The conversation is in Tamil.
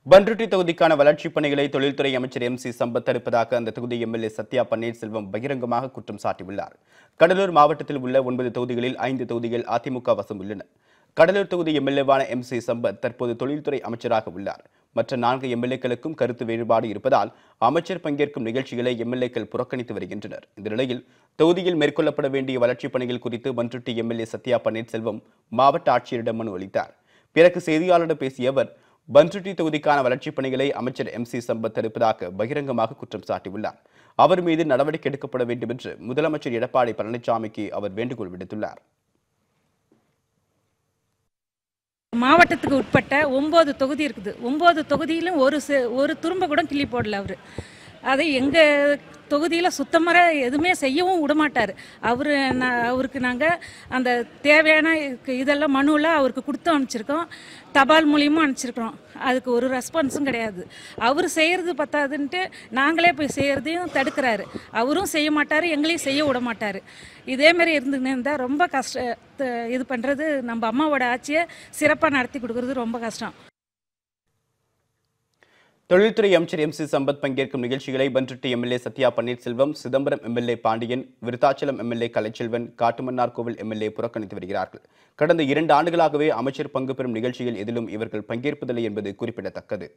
பண்ருட்டி தொகுதிக்கான வளர்ச்சிப் பணிகளை தொழில்துறை அமைச்சர் எம்.சி. சம்பத் தடுப்பதாக அந்த தொகுதி எம்எல்ஏ சத்யா பன்னீர்செல்வம் பகிரங்கமாக குற்றம் சாட்டியுள்ளார். கடலூர் மாவட்டத்தில் உள்ள 9 தொகுதிகளில் 5 தொகுதிகள் அதிமுக வசம் உள்ளன. கடலூர் தொகுதி எம்எல்ஏவான எம்.சி. சம்பத் தற்போது தொழில்துறை அமைச்சராக உள்ளார். மற்ற 4 எம்எல்ஏக்களுக்கும் கருத்து வேறுபாடு இருப்பதால் அமைச்சர் பங்கேற்கும் நிகழ்ச்சிகளை எம்எல்ஏக்கள் புறக்கணித்து வருகின்றனர். இந்த நிலையில் தொகுதியில் மேற்கொள்ளப்பட வேண்டிய வளர்ச்சிப் பணிகள் குறித்து பண்ருட்டி எம்எல்ஏ சத்யா பன்னீர்செல்வம் மாவட்ட ஆட்சியரிடம் மனு அளித்தார். பிறகு செய்தியாளரிடம் பேசிய அவர், பண்ருட்டி தொகுதிக்கான வளர்ச்சிப் பணிகளை அமைச்சர் எம்.சி. சம்பத் தடுப்பதாக பகிரங்கமாக குற்றம் சாட்டியுள்ளார். அவர் மீது நடவடிக்கை எடுக்கப்பட வேண்டும் என்று முதலமைச்சர் எடப்பாடி பழனிசாமிக்கு அவர் வேண்டுகோள் விடுத்துள்ளார். மாவட்டத்துக்கு உட்பட்ட 9 தொகுதி இருக்குது. 9 தொகுதியிலும் ஒரு துரும்ப கூட கிள்ளி போடல அவர். அதை எங்கள் தொகுதியில் சுத்தமாக எதுவுமே செய்யவும் விடமாட்டார். அவருக்கு நாங்கள் அந்த தேவையான இதெல்லாம் மனுவில் அவருக்கு கொடுத்து அனுப்பிச்சிருக்கோம். தபால் மூலியமாக அனுப்பிச்சிருக்கிறோம். அதுக்கு ஒரு ரெஸ்பான்ஸும் கிடையாது. அவர் செய்கிறது பத்தாதுன்ட்டு நாங்களே போய் செய்கிறதையும் தடுக்கிறாரு. அவரும் செய்ய மாட்டார், எங்களையும் செய்ய விட மாட்டார். இதேமாரி இருந்துன்னு இருந்தால் ரொம்ப இது பண்ணுறது, நம்ம அம்மாவோட ஆட்சியை சிறப்பாக நடத்தி கொடுக்கறது ரொம்ப கஷ்டம். தொழில்துறை அமைச்சர் எம்.சி. சம்பத் பங்கேற்கும் நிகழ்ச்சிகளை Panruti MLA Sathya Panneerselvam, Chidambaram MLA Pandian, Virudhachalam MLA Kalaiselvan, Kattumannar Koil MLA புறக்கணித்து வருகிறார்கள். கடந்த 2 ஆண்டுகளாகவே அமைச்சர் பங்கு பெறும் நிகழ்ச்சியில் எதிலும் இவர்கள் பங்கேற்பதில்லை என்பது குறிப்பிடத்தக்கது.